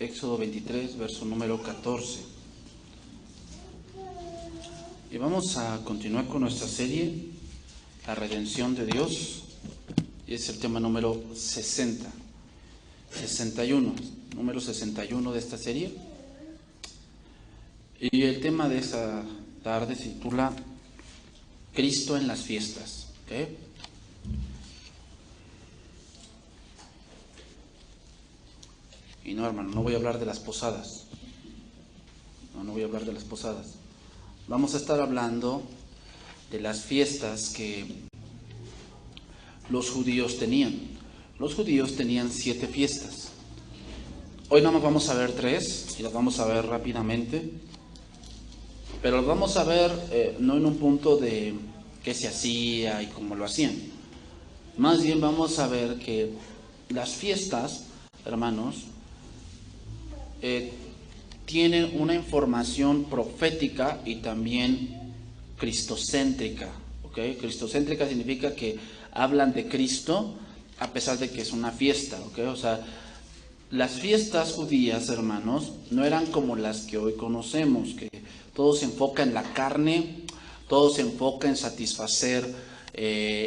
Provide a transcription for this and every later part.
Éxodo 23, verso número 14. Y vamos a continuar con nuestra serie, La redención de Dios. Y es el tema número 61, número 61 de esta serie. Y el tema de esta tarde se titula Cristo en las fiestas. ¿Okay? Y no, hermano, no voy a hablar de las posadas. No voy a hablar de las posadas. Vamos a estar hablando de las fiestas que los judíos tenían. Los judíos tenían 7 fiestas. Hoy nada más vamos a ver 3 y las vamos a ver rápidamente. Pero las vamos a ver no en un punto de qué se hacía y cómo lo hacían. Más bien vamos a ver que las fiestas, hermanos, tienen una información profética y también cristocéntrica. ¿Okay? Cristocéntrica significa que hablan de Cristo a pesar de que es una fiesta. ¿Okay? O sea, las fiestas judías, hermanos, no eran como las que hoy conocemos, que todo se enfoca en la carne, todo se enfoca en satisfacer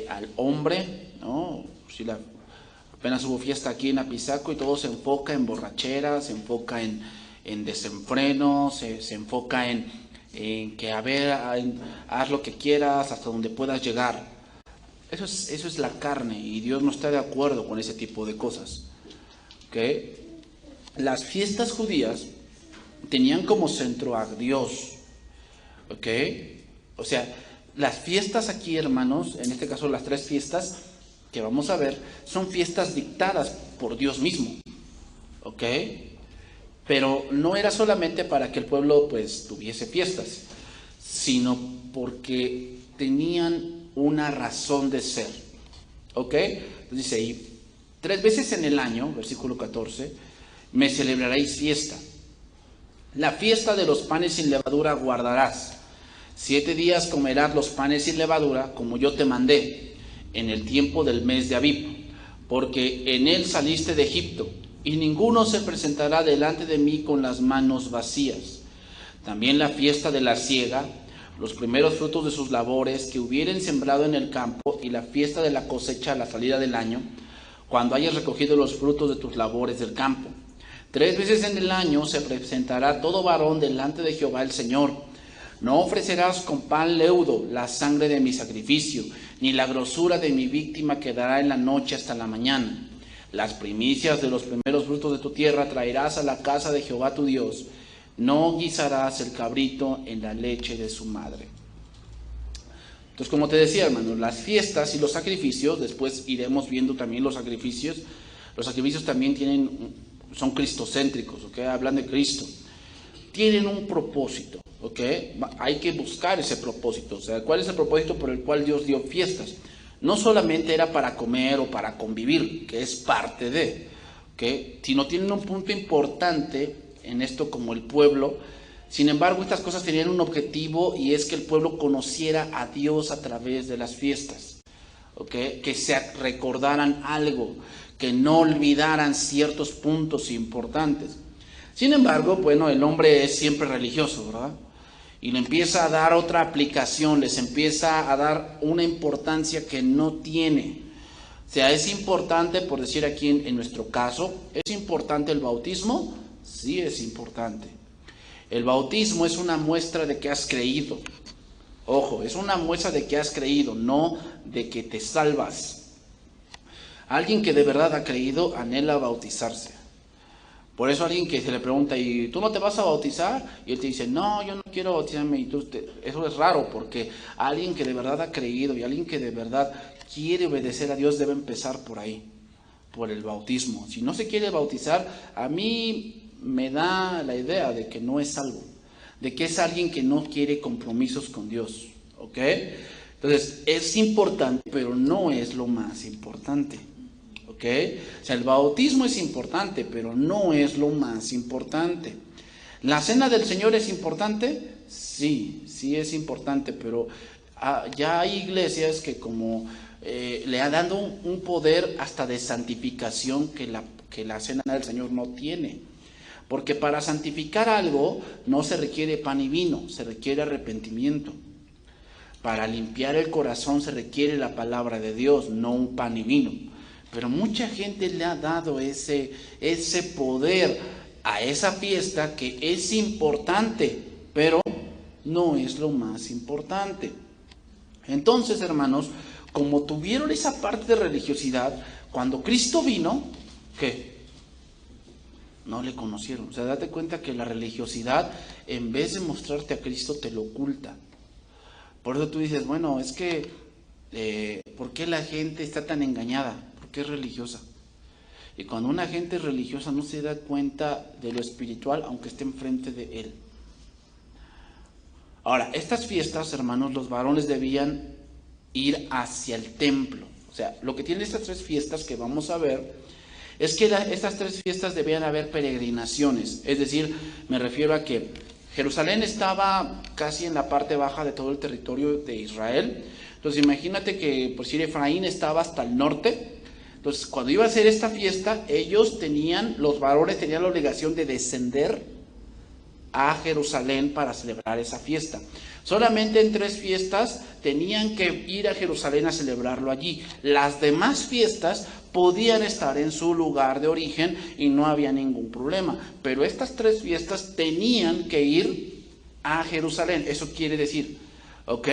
al hombre, ¿no? Si apenas hubo fiesta aquí en Apizaco y todo se enfoca en borrachera, se enfoca en desenfreno, se enfoca en que a ver, haz lo que quieras hasta donde puedas llegar. Eso es la carne y Dios no está de acuerdo con ese tipo de cosas. ¿Okay? Las fiestas judías tenían como centro a Dios. ¿Okay? O sea, las fiestas aquí, hermanos, en este caso las 3 fiestas que vamos a ver, son fiestas dictadas por Dios mismo. ¿Ok? Pero no era solamente para que el pueblo pues tuviese fiestas, sino porque tenían una razón de ser. ¿Ok? Entonces dice ahí, 3 veces en el año, versículo 14, me celebraréis fiesta. La fiesta de los panes sin levadura guardarás. 7 días comerás los panes sin levadura, como yo te mandé, en el tiempo del mes de Abib, porque en él saliste de Egipto, y ninguno se presentará delante de mí con las manos vacías. También la fiesta de la siega, los primeros frutos de sus labores que hubieren sembrado en el campo, y la fiesta de la cosecha a la salida del año, cuando hayas recogido los frutos de tus labores del campo. 3 veces en el año se presentará todo varón delante de Jehová el Señor. No ofrecerás con pan leudo la sangre de mi sacrificio, ni la grosura de mi víctima quedará en la noche hasta la mañana. Las primicias de los primeros frutos de tu tierra traerás a la casa de Jehová tu Dios. No guisarás el cabrito en la leche de su madre. Entonces, como te decía, hermano, las fiestas y los sacrificios, después iremos viendo también los sacrificios también son cristocéntricos, ¿okay? Hablan de Cristo. Tienen un propósito, ¿ok? Hay que buscar ese propósito. O sea, ¿cuál es el propósito por el cual Dios dio fiestas? No solamente era para comer o para convivir, que es parte de, ¿ok? Sino tienen un punto importante en esto como el pueblo. Sin embargo, estas cosas tenían un objetivo y es que el pueblo conociera a Dios a través de las fiestas, ¿ok? Que se recordaran algo, que no olvidaran ciertos puntos importantes. Sin embargo, bueno, el hombre es siempre religioso, ¿verdad? Y le empieza a dar otra aplicación, les empieza a dar una importancia que no tiene. O sea, es importante, por decir aquí en nuestro caso, ¿es importante el bautismo? Sí, es importante. El bautismo es una muestra de que has creído. Ojo, es una muestra de que has creído, no de que te salvas. Alguien que de verdad ha creído anhela bautizarse. Por eso alguien que se le pregunta, ¿y tú no te vas a bautizar? Y él te dice, no, yo no quiero bautizarme. Y eso es raro, porque alguien que de verdad ha creído y alguien que de verdad quiere obedecer a Dios debe empezar por ahí, por el bautismo. Si no se quiere bautizar, a mí me da la idea de que no es salvo, de que es alguien que no quiere compromisos con Dios. ¿Ok? Entonces, es importante, pero no es lo más importante. ¿Ok? O sea, el bautismo es importante, pero no es lo más importante. ¿La cena del Señor es importante? Sí, sí es importante, pero ya hay iglesias que como le ha dado un poder hasta de santificación que la cena del Señor no tiene. Porque para santificar algo no se requiere pan y vino, se requiere arrepentimiento. Para limpiar el corazón se requiere la palabra de Dios, no un pan y vino. Pero mucha gente le ha dado ese poder a esa fiesta, que es importante, pero no es lo más importante. Entonces, hermanos, como tuvieron esa parte de religiosidad, cuando Cristo vino, ¿qué? No le conocieron. O sea, date cuenta que la religiosidad, en vez de mostrarte a Cristo, te lo oculta. Por eso tú dices, bueno, es que, ¿por qué la gente está tan engañada? Porque es religiosa. Y cuando una gente es religiosa no se da cuenta de lo espiritual, aunque esté enfrente de él. Ahora, estas fiestas, hermanos, los varones debían ir hacia el templo. O sea, lo que tienen estas tres fiestas que vamos a ver, es que estas tres fiestas debían haber peregrinaciones. Es decir, me refiero a que Jerusalén estaba casi en la parte baja de todo el territorio de Israel. Entonces imagínate que por si Efraín estaba hasta el norte. Entonces cuando iba a hacer esta fiesta, los varones tenían la obligación de descender a Jerusalén para celebrar esa fiesta. Solamente en 3 fiestas tenían que ir a Jerusalén a celebrarlo allí. Las demás fiestas podían estar en su lugar de origen y no había ningún problema. Pero estas 3 fiestas tenían que ir a Jerusalén. Eso quiere decir, ¿ok?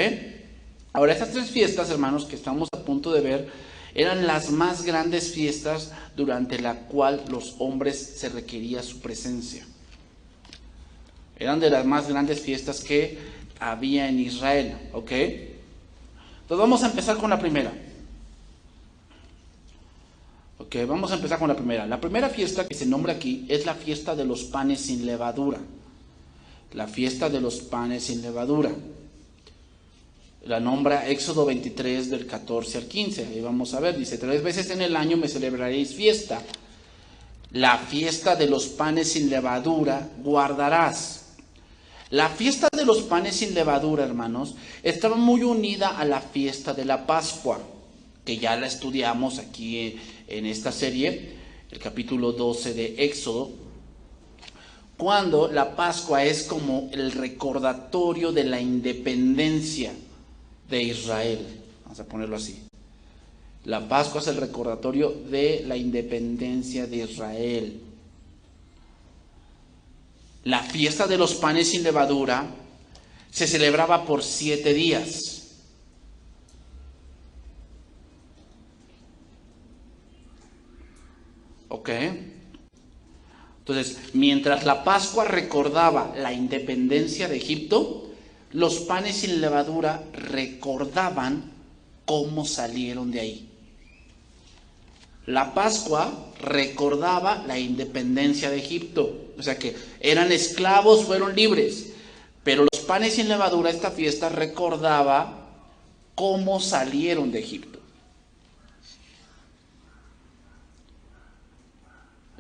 Ahora, estas 3 fiestas, hermanos, que estamos a punto de ver, eran las más grandes fiestas durante la cual los hombres se requería su presencia. Eran de las más grandes fiestas que había en Israel, ¿ok? Entonces vamos a empezar con la primera. Ok, vamos a empezar con la primera. La primera fiesta que se nombra aquí es la fiesta de los panes sin levadura. La fiesta de los panes sin levadura. La nombra Éxodo 23 del 14 al 15. Ahí vamos a ver, dice, 3 veces en el año me celebraréis fiesta. La fiesta de los panes sin levadura guardarás. La fiesta de los panes sin levadura, hermanos, estaba muy unida a la fiesta de la Pascua, que ya la estudiamos aquí en esta serie, el capítulo 12 de Éxodo, cuando la Pascua es como el recordatorio de la independencia de Israel. Vamos a ponerlo así. La Pascua es el recordatorio de la independencia de Israel. La fiesta de los panes sin levadura se celebraba por 7 días. ¿Ok? Entonces, mientras la Pascua recordaba la independencia de Egipto, los panes sin levadura recordaban cómo salieron de ahí. La Pascua recordaba la independencia de Egipto, o sea que eran esclavos, fueron libres, pero los panes sin levadura, esta fiesta recordaba cómo salieron de Egipto.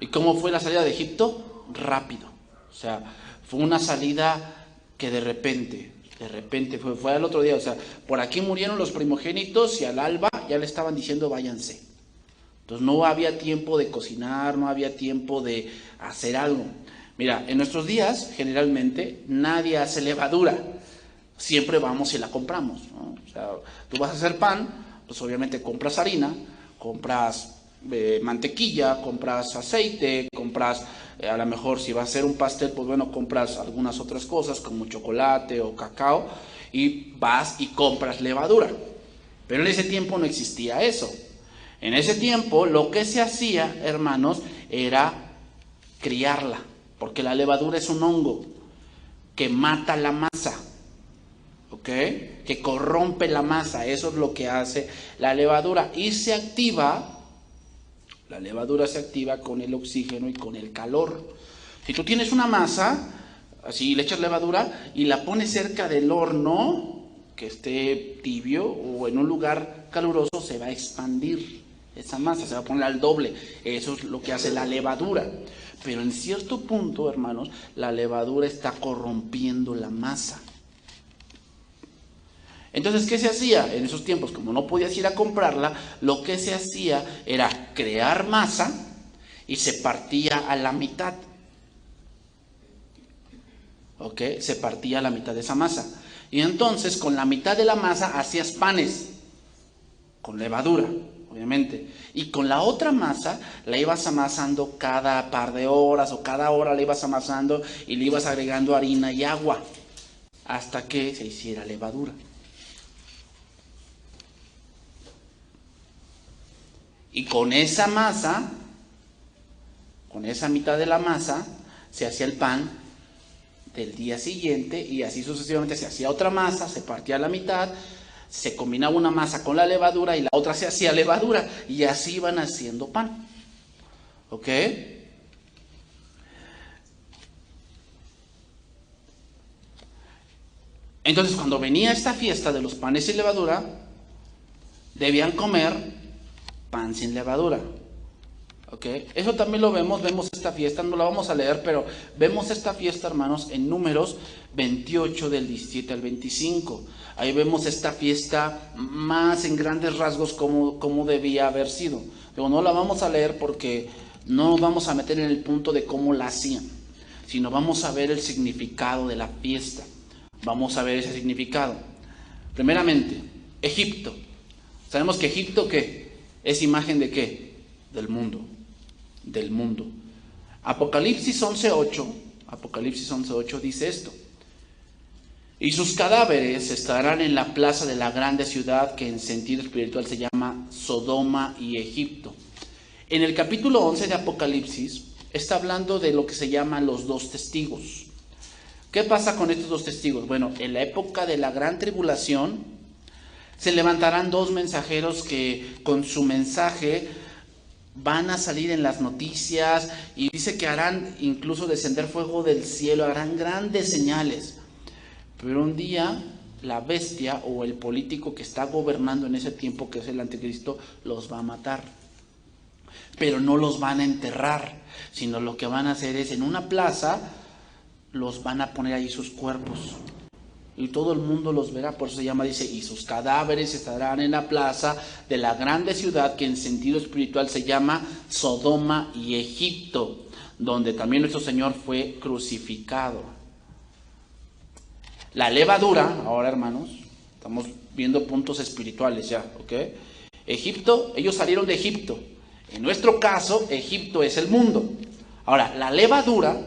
¿Y cómo fue la salida de Egipto? Rápido, o sea, fue una salida que de repente fue al otro día, o sea, por aquí murieron los primogénitos y al alba ya le estaban diciendo váyanse. Entonces no había tiempo de cocinar, no había tiempo de hacer algo. Mira, en nuestros días generalmente nadie hace levadura, siempre vamos y la compramos, ¿no? O sea, tú vas a hacer pan, pues obviamente compras harina, compras mantequilla, compras aceite, compras, a lo mejor si vas a hacer un pastel, pues bueno, compras algunas otras cosas como chocolate o cacao y vas y compras levadura. Pero en ese tiempo no existía eso. En ese tiempo lo que se hacía, hermanos, era criarla, porque la levadura es un hongo que mata la masa, ¿ok? Que corrompe la masa, eso es lo que hace la levadura y se activa. La levadura se activa con el oxígeno y con el calor. Si tú tienes una masa, así le echas levadura y la pones cerca del horno, que esté tibio o en un lugar caluroso, se va a expandir esa masa, se va a poner al doble. Eso es lo que hace la levadura. Pero en cierto punto, hermanos, la levadura está corrompiendo la masa. Entonces, ¿qué se hacía? En esos tiempos, como no podías ir a comprarla, lo que se hacía era crear masa y se partía a la mitad. ¿ok? Se partía la mitad de esa masa. Y entonces con la mitad de la masa hacías panes, con levadura, obviamente. Y con la otra masa la ibas amasando cada par de horas o cada hora la ibas amasando y le ibas agregando harina y agua hasta que se hiciera levadura. Y con esa masa, con esa mitad de la masa, se hacía el pan del día siguiente y así sucesivamente. Se hacía otra masa, se partía a la mitad, se combinaba una masa con la levadura y la otra se hacía levadura y así iban haciendo pan. ¿Ok? Entonces cuando venía esta fiesta de los panes sin levadura, debían comer pan sin levadura. ¿Ok? Eso también lo vemos esta fiesta, no la vamos a leer, pero vemos esta fiesta, hermanos, en Números 28 del 17 al 25. Ahí vemos esta fiesta más en grandes rasgos cómo debía haber sido. Digo, no la vamos a leer porque no nos vamos a meter en el punto de cómo la hacían, sino vamos a ver el significado de la fiesta. Vamos a ver ese significado. Primeramente, Egipto. Sabemos que Egipto, ¿qué? ¿Es imagen de qué? Del mundo. Del mundo. Apocalipsis 11:8 dice esto: y sus cadáveres estarán en la plaza de la grande ciudad que en sentido espiritual se llama Sodoma y Egipto. En el capítulo 11 de Apocalipsis está hablando de lo que se llaman los dos testigos. ¿Qué pasa con estos dos testigos? Bueno, en la época de la gran tribulación se levantarán dos mensajeros que con su mensaje van a salir en las noticias y dice que harán incluso descender fuego del cielo, harán grandes señales. Pero un día la bestia o el político que está gobernando en ese tiempo, que es el anticristo, los va a matar. Pero no los van a enterrar, sino lo que van a hacer es en una plaza los van a poner ahí sus cuerpos. Y todo el mundo los verá, por eso se llama, dice, y sus cadáveres estarán en la plaza de la grande ciudad que en sentido espiritual se llama Sodoma y Egipto, donde también nuestro Señor fue crucificado. La levadura, ahora hermanos, estamos viendo puntos espirituales ya, ¿ok? Egipto, ellos salieron de Egipto. En nuestro caso, Egipto es el mundo. Ahora, la levadura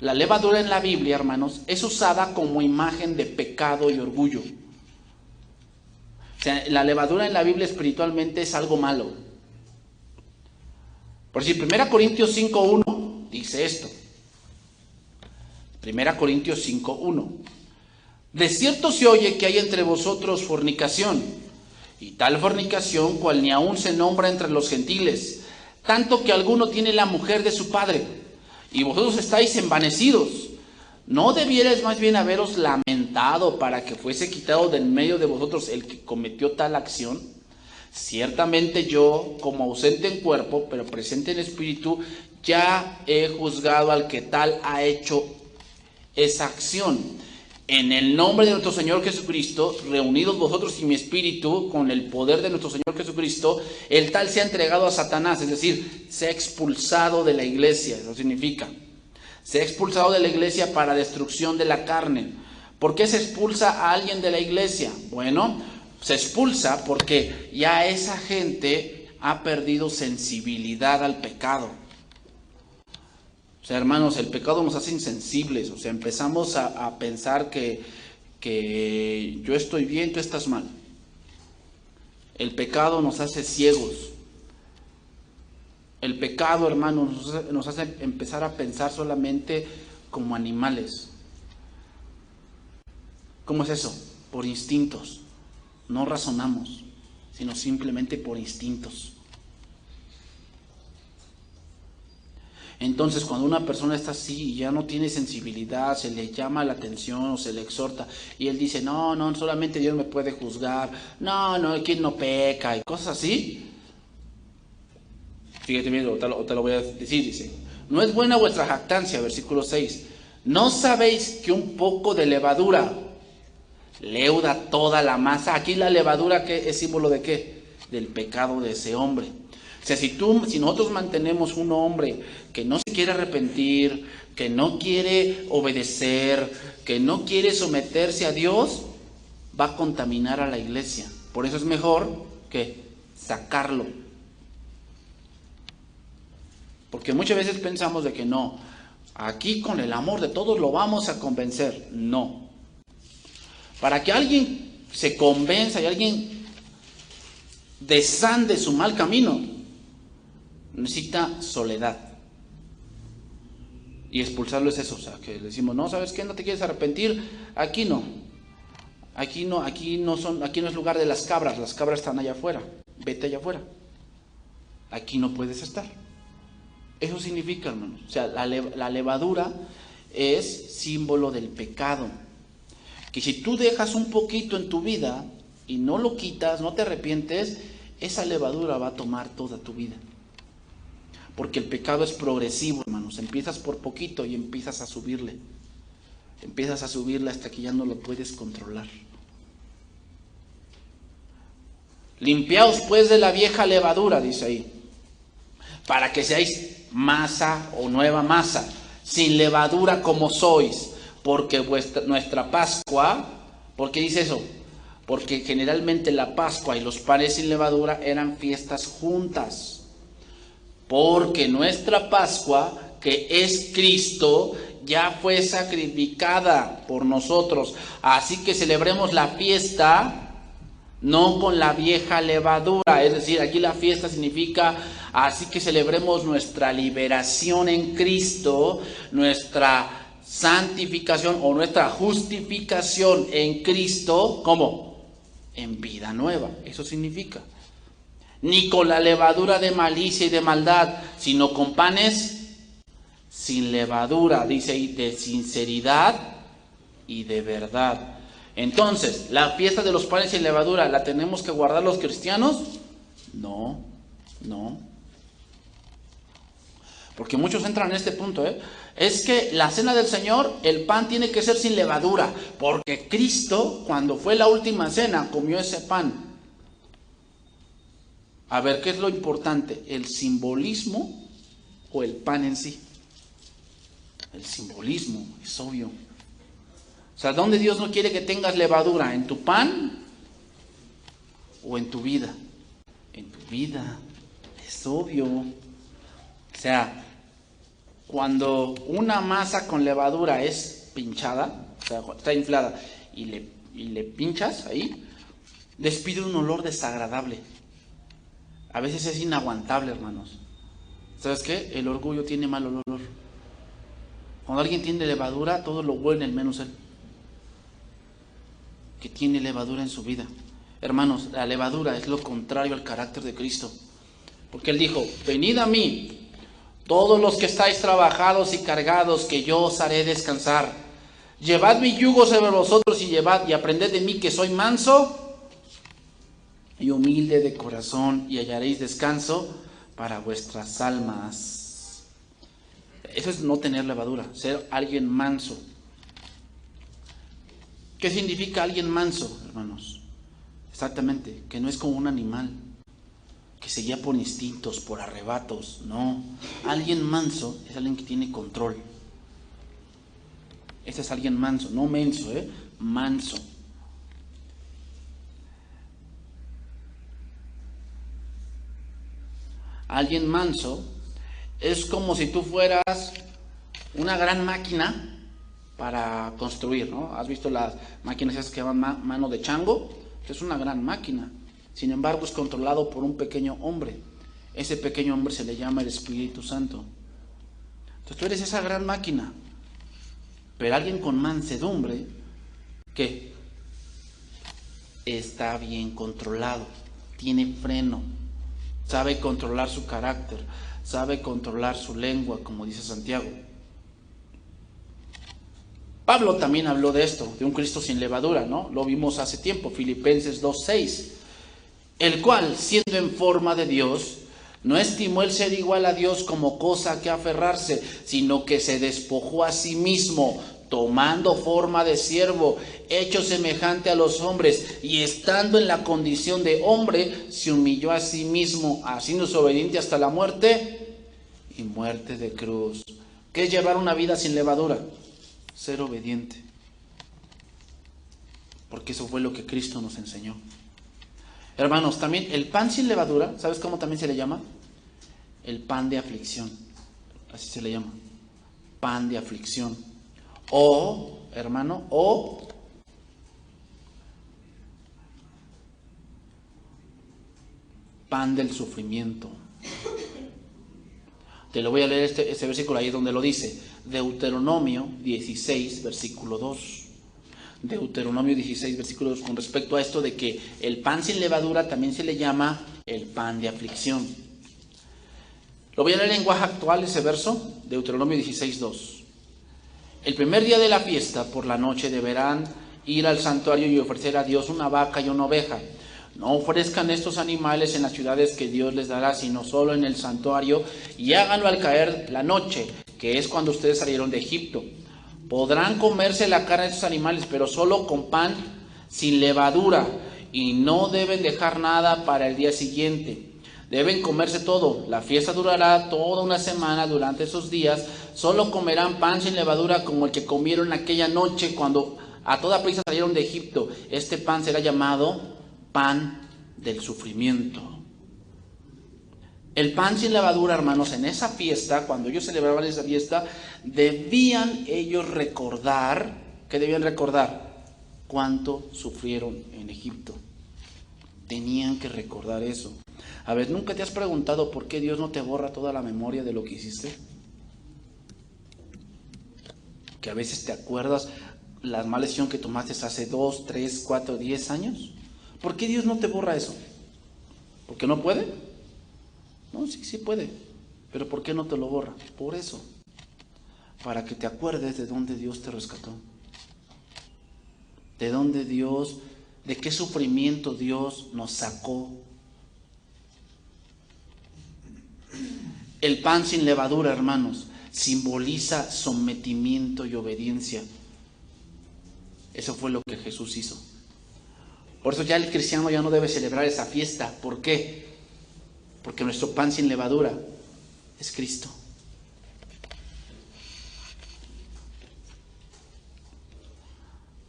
en la Biblia, hermanos, es usada como imagen de pecado y orgullo. O sea, la levadura en la Biblia espiritualmente es algo malo. Por decir, 1 Corintios 5:1 dice esto. 1 Corintios 5:1. De cierto se oye que hay entre vosotros fornicación, y tal fornicación cual ni aún se nombra entre los gentiles, tanto que alguno tiene la mujer de su padre. Y vosotros estáis envanecidos. ¿No debierais más bien haberos lamentado para que fuese quitado del medio de vosotros el que cometió tal acción? Ciertamente yo, como ausente en cuerpo, pero presente en espíritu, ya he juzgado al que tal ha hecho esa acción. En el nombre de nuestro Señor Jesucristo, reunidos vosotros y mi espíritu, con el poder de nuestro Señor Jesucristo, el tal se ha entregado a Satanás, es decir, se ha expulsado de la iglesia. Eso significa, se ha expulsado de la iglesia para destrucción de la carne. ¿Por qué se expulsa a alguien de la iglesia? Bueno, se expulsa porque ya esa gente ha perdido sensibilidad al pecado. O sea, hermanos, el pecado nos hace insensibles. O sea, empezamos a pensar que yo estoy bien, tú estás mal. El pecado nos hace ciegos. El pecado, hermanos, nos hace empezar a pensar solamente como animales. ¿Cómo es eso? Por instintos. No razonamos, sino simplemente por instintos. Entonces, cuando una persona está así y ya no tiene sensibilidad, se le llama la atención o se le exhorta y él dice, no, solamente Dios me puede juzgar, no, ¿quién no peca? Y cosas así. Fíjate bien, te lo voy a decir, dice, no es buena vuestra jactancia, versículo 6, ¿no sabéis que un poco de levadura leuda toda la masa? Aquí la levadura, ¿qué es símbolo de qué? Del pecado de ese hombre. O sea, si nosotros mantenemos un hombre que no se quiere arrepentir, que no quiere obedecer, que no quiere someterse a Dios, va a contaminar a la iglesia. Por eso es mejor que sacarlo. Porque muchas veces pensamos de que no, aquí con el amor de todos lo vamos a convencer. No. Para que alguien se convenza y alguien desande su mal camino, necesita soledad. Y expulsarlo es eso, o sea, que le decimos, no, ¿sabes qué? ¿No te quieres arrepentir? Aquí no. Aquí no es lugar de las cabras están allá afuera. Vete allá afuera. Aquí no puedes estar. Eso significa, hermanos. O sea, la levadura es símbolo del pecado. Que si tú dejas un poquito en tu vida y no lo quitas, no te arrepientes, esa levadura va a tomar toda tu vida. Porque el pecado es progresivo, hermanos. Empiezas por poquito y empiezas a subirle. Empiezas a subirle hasta que ya no lo puedes controlar. Limpiaos pues de la vieja levadura, dice ahí, para que seáis masa o nueva masa, sin levadura como sois, porque nuestra Pascua, ¿por qué dice eso? Porque generalmente la Pascua y los panes sin levadura eran fiestas juntas. Porque nuestra Pascua, que es Cristo, ya fue sacrificada por nosotros. Así que celebremos la fiesta no con la vieja levadura. Es decir, aquí la fiesta significa, así que celebremos nuestra liberación en Cristo, nuestra santificación o nuestra justificación en Cristo. ¿Cómo? En vida nueva. Eso significa. Ni con la levadura de malicia y de maldad, sino con panes sin levadura, dice ahí, de sinceridad y de verdad. Entonces, ¿la fiesta de los panes sin levadura la tenemos que guardar los cristianos? No. Porque muchos entran en este punto, Es que la cena del Señor, el pan tiene que ser sin levadura, porque Cristo, cuando fue la última cena, comió ese pan. A ver, ¿qué es lo importante? ¿El simbolismo o el pan en sí? El simbolismo, es obvio. O sea, ¿dónde Dios no quiere que tengas levadura? ¿En tu pan o en tu vida? En tu vida, es obvio. O sea, cuando una masa con levadura es pinchada, o sea, está inflada, y le pinchas ahí, despide un olor desagradable. A veces es inaguantable, hermanos. ¿Sabes qué? El orgullo tiene mal olor. Cuando alguien tiene levadura, todos lo huelen menos él, que tiene levadura en su vida. Hermanos, la levadura es lo contrario al carácter de Cristo. Porque Él dijo, venid a mí, todos los que estáis trabajados y cargados, que yo os haré descansar. Llevad mi yugo sobre vosotros y aprended de mí, que soy manso y humilde de corazón, y hallaréis descanso para vuestras almas. Eso es no tener levadura, ser alguien manso. ¿Qué significa alguien manso, hermanos? Exactamente, que no es como un animal, que se guía por instintos, por arrebatos. No, alguien manso es alguien que tiene control. Ese es alguien manso, no menso, manso. Alguien manso es como si tú fueras una gran máquina para construir, ¿no? ¿Has visto las máquinas esas que llaman mano de chango? Es una gran máquina. Sin embargo, es controlado por un pequeño hombre. Ese pequeño hombre se le llama el Espíritu Santo. Entonces tú eres esa gran máquina. Pero alguien con mansedumbre, ¿qué? Está bien controlado, tiene freno, sabe controlar su carácter, sabe controlar su lengua, como dice Santiago. Pablo también habló de esto, de un Cristo sin levadura, ¿no? Lo vimos hace tiempo, Filipenses 2:6. El cual, siendo en forma de Dios, no estimó el ser igual a Dios como cosa que aferrarse, sino que se despojó a sí mismo, tomando forma de siervo, hecho semejante a los hombres, y estando en la condición de hombre, se humilló a sí mismo, haciéndose obediente hasta la muerte y muerte de cruz. ¿Qué es llevar una vida sin levadura? Ser obediente. Porque eso fue lo que Cristo nos enseñó. Hermanos, también el pan sin levadura, ¿sabes cómo también se le llama? El pan de aflicción. Así se le llama. Pan de aflicción. O, hermano, o pan del sufrimiento. Te lo voy a leer este versículo ahí donde lo dice. Deuteronomio 16, versículo 2. Deuteronomio 16, versículo 2, con respecto a esto de que el pan sin levadura también se le llama el pan de aflicción. Lo voy a leer en lenguaje actual ese verso, Deuteronomio 16, 2. El primer día de la fiesta, por la noche, deberán ir al santuario y ofrecer a Dios una vaca y una oveja. No ofrezcan estos animales en las ciudades que Dios les dará, sino solo en el santuario, y háganlo al caer la noche, que es cuando ustedes salieron de Egipto. Podrán comerse la carne de estos animales, pero solo con pan sin levadura, y no deben dejar nada para el día siguiente. Deben comerse todo. La fiesta durará toda una semana. Durante esos días solo comerán pan sin levadura, como el que comieron aquella noche cuando a toda prisa salieron de Egipto. Este pan será llamado pan del sufrimiento. El pan sin levadura, hermanos, en esa fiesta, cuando ellos celebraban esa fiesta, debían ellos recordar, ¿qué debían recordar? Cuánto sufrieron en Egipto. Tenían que recordar eso. A ver, ¿nunca te has preguntado por qué Dios no te borra toda la memoria de lo que hiciste? Que a veces te acuerdas la mala decisión que tomaste hace 2, 3, 4, 10 años. ¿Por qué Dios no te borra eso? ¿Porque no puede? No, sí puede. Pero ¿por qué no te lo borra? Por eso. Para que te acuerdes de dónde Dios te rescató. De dónde Dios, de qué sufrimiento Dios nos sacó. El pan sin levadura, hermanos, simboliza sometimiento y obediencia. Eso fue lo que Jesús hizo. Por eso ya el cristiano ya no debe celebrar esa fiesta. ¿Por qué? Porque nuestro pan sin levadura es Cristo.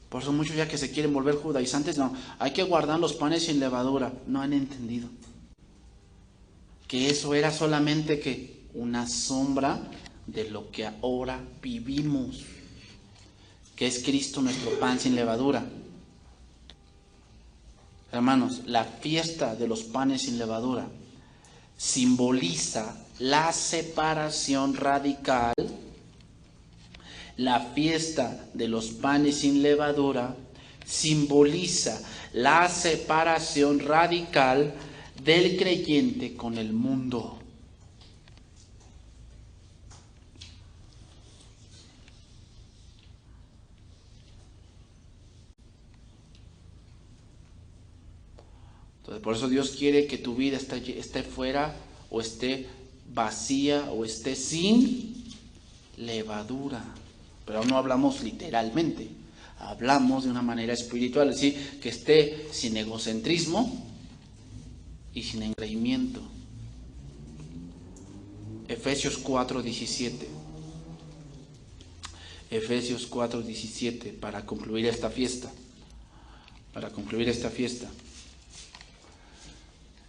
Por eso muchos ya que se quieren volver judaizantes, no, hay que guardar los panes sin levadura. No han entendido que eso era solamente que una sombra de lo que ahora vivimos, que es Cristo nuestro pan sin levadura. Hermanos, la fiesta de los panes sin levadura simboliza la separación radical. La fiesta de los panes sin levadura simboliza la separación radical del creyente con el mundo. Entonces, por eso Dios quiere que tu vida esté fuera o esté vacía o esté sin levadura. Pero no hablamos literalmente, hablamos de una manera espiritual, es decir, que esté sin egocentrismo y sin engreimiento. Efesios 4:17. Efesios 4:17, para concluir esta fiesta.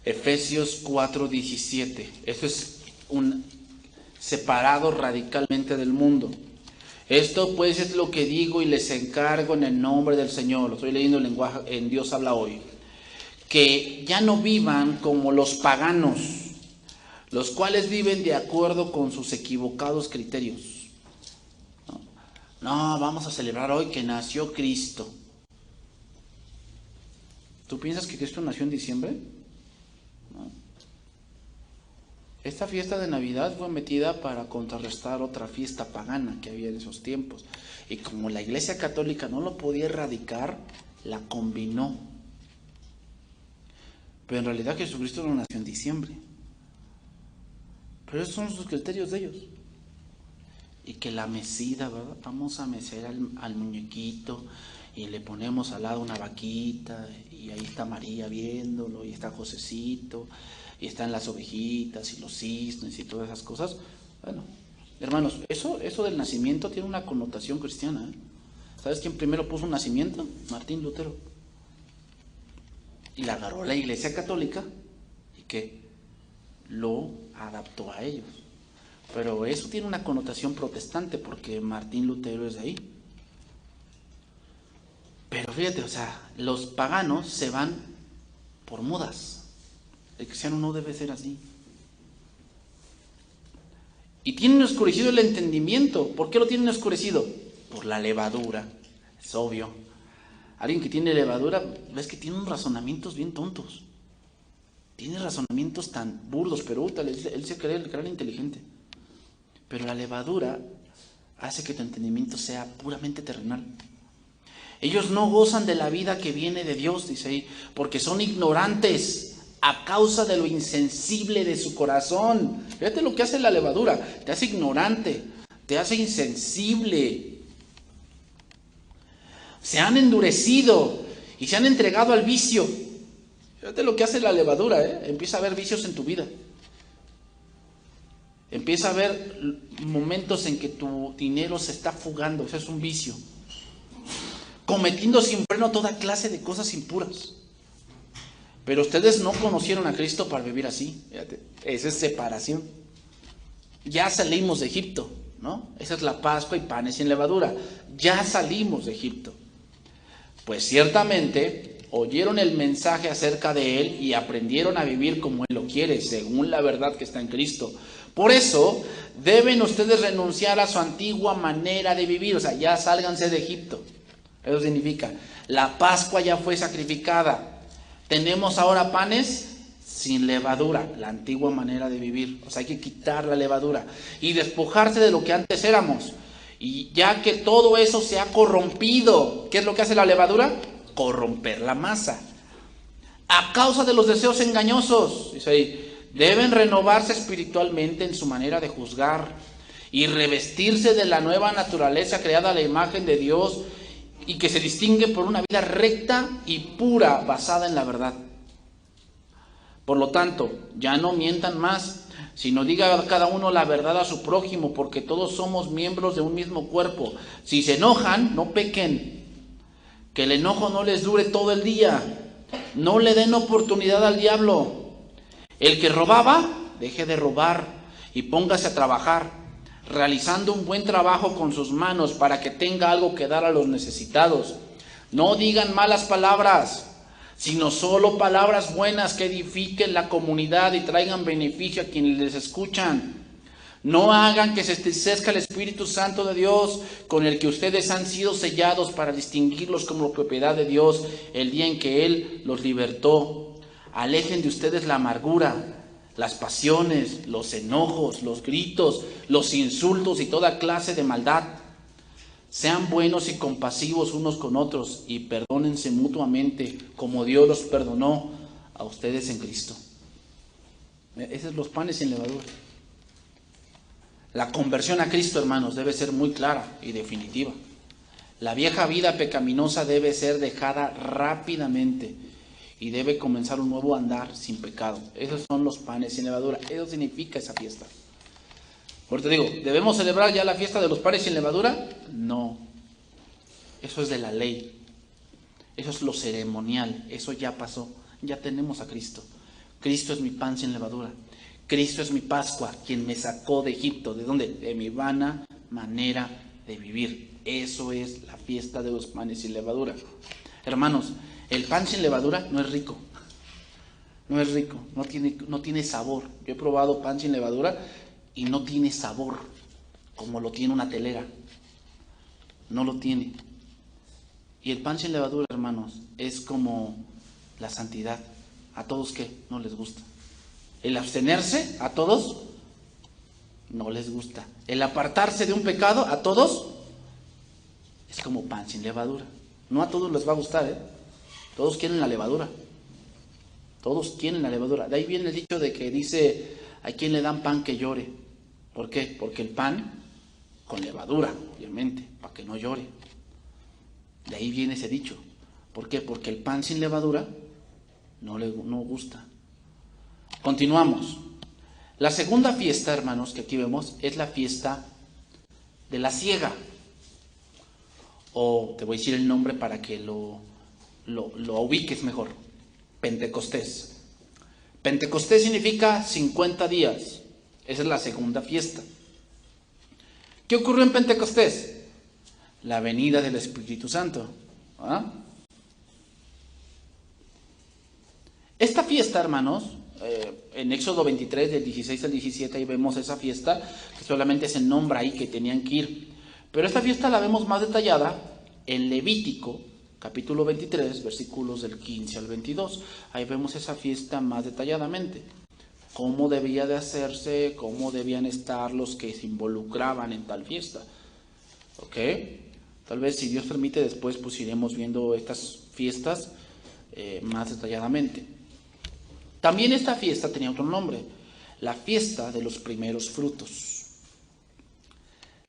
Efesios 4:17. Esto es un separado radicalmente del mundo. Esto pues es lo que digo y les encargo en el nombre del Señor. Lo estoy leyendo en lenguaje en Dios habla hoy. Que ya no vivan como los paganos, los cuales viven de acuerdo con sus equivocados criterios. No, vamos a celebrar hoy que nació Cristo. ¿Tú piensas que Cristo nació en diciembre? No. Esta fiesta de Navidad fue metida para contrarrestar otra fiesta pagana que había en esos tiempos. Y como la Iglesia Católica no lo podía erradicar, la combinó. Pero en realidad Jesucristo no nació en diciembre. Pero esos son sus criterios de ellos. y que la mesida, ¿verdad? Vamos a mecer al muñequito y le ponemos al lado una vaquita y ahí está María viéndolo y está Josecito y están las ovejitas y los cisnes y todas esas cosas. Bueno, hermanos, eso del nacimiento tiene una connotación cristiana, ¿eh? ¿Sabes quién primero puso un nacimiento? Martín Lutero. Y la agarró la Iglesia Católica y que lo adaptó a ellos. Pero eso tiene una connotación protestante porque Martín Lutero es de ahí. Pero fíjate, o sea, los paganos se van por modas. El cristiano no debe ser así. Y tienen oscurecido el entendimiento. ¿Por qué lo tienen oscurecido? Por la levadura. Es obvio. Alguien que tiene levadura, ves que tiene unos razonamientos bien tontos. Tiene razonamientos tan burdos, pero él se cree el gran inteligente. Pero la levadura hace que tu entendimiento sea puramente terrenal. Ellos no gozan de la vida que viene de Dios, dice ahí, porque son ignorantes a causa de lo insensible de su corazón. Fíjate lo que hace la levadura, te hace ignorante, te hace insensible. Se han endurecido y se han entregado al vicio. Fíjate lo que hace la levadura, empieza a haber vicios en tu vida. Empieza a haber momentos en que tu dinero se está fugando, eso es un vicio. Cometiendo sin freno toda clase de cosas impuras. Pero ustedes no conocieron a Cristo para vivir así. Fíjate, esa es separación. Ya salimos de Egipto, ¿no? Esa es la Pascua y panes sin levadura. Ya salimos de Egipto. Pues ciertamente oyeron el mensaje acerca de Él y aprendieron a vivir como Él lo quiere, según la verdad que está en Cristo. Por eso deben ustedes renunciar a su antigua manera de vivir. O sea, ya sálganse de Egipto. Eso significa, la Pascua ya fue sacrificada. Tenemos ahora panes sin levadura, la antigua manera de vivir. O sea, hay que quitar la levadura y despojarse de lo que antes éramos. Y ya que todo eso se ha corrompido, ¿qué es lo que hace la levadura? Corromper la masa. A causa de los deseos engañosos, dice ahí, deben renovarse espiritualmente en su manera de juzgar y revestirse de la nueva naturaleza creada a la imagen de Dios y que se distingue por una vida recta y pura basada en la verdad. Por lo tanto, ya no mientan más, sino diga cada uno la verdad a su prójimo, porque todos somos miembros de un mismo cuerpo. Si se enojan, no pequen, que el enojo no les dure todo el día. No le den oportunidad al diablo. El que robaba, deje de robar y póngase a trabajar, realizando un buen trabajo con sus manos para que tenga algo que dar a los necesitados. No digan malas palabras, sino solo palabras buenas que edifiquen la comunidad y traigan beneficio a quienes les escuchan. No hagan que se entristezca el Espíritu Santo de Dios, con el que ustedes han sido sellados para distinguirlos como propiedad de Dios el día en que Él los libertó. Alejen de ustedes la amargura, las pasiones, los enojos, los gritos, los insultos y toda clase de maldad. Sean buenos y compasivos unos con otros y perdónense mutuamente como Dios los perdonó a ustedes en Cristo. Esos son los panes sin levadura. La conversión a Cristo, hermanos, debe ser muy clara y definitiva. La vieja vida pecaminosa debe ser dejada rápidamente y debe comenzar un nuevo andar sin pecado. Esos son los panes sin levadura. Eso significa esa fiesta. Por te digo, ¿debemos celebrar ya la fiesta de los panes sin levadura? No. Eso es de la ley. Eso es lo ceremonial. Eso ya pasó. Ya tenemos a Cristo. Cristo es mi pan sin levadura. Cristo es mi Pascua, quien me sacó de Egipto. ¿De dónde? De mi vana manera de vivir. Eso es la fiesta de los panes sin levadura. Hermanos, el pan sin levadura no es rico. No es rico. No tiene sabor. Yo he probado pan sin levadura y no tiene sabor como lo tiene una telera. No lo tiene. Y el pan sin levadura, hermanos, es como la santidad. ¿A todos qué? No les gusta. El abstenerse, a todos no les gusta. El apartarse de un pecado, a todos es como pan sin levadura. No a todos les va a gustar, Todos quieren la levadura. Todos quieren la levadura. De ahí viene el dicho de que dice, a quien le dan pan que llore. ¿Por qué? Porque el pan con levadura, obviamente, para que no llore. De ahí viene ese dicho. ¿Por qué? Porque el pan sin levadura no gusta. Continuamos. La segunda fiesta, hermanos, que aquí vemos, es la fiesta de la siega. O te voy a decir el nombre para que lo ubiques mejor. Pentecostés. Pentecostés significa 50 días. Esa es la segunda fiesta. ¿Qué ocurrió en Pentecostés? La venida del Espíritu Santo. ¿Ah? Esta fiesta, hermanos, en Éxodo 23, del 16 al 17, ahí vemos esa fiesta, que solamente se nombra ahí que tenían que ir. Pero esta fiesta la vemos más detallada en Levítico, capítulo 23, versículos del 15 al 22. Ahí vemos esa fiesta más detalladamente. Cómo debía de hacerse, cómo debían estar los que se involucraban en tal fiesta. ¿Ok? Tal vez, si Dios permite, después pues iremos viendo estas fiestas más detalladamente. También esta fiesta tenía otro nombre, la fiesta de los primeros frutos.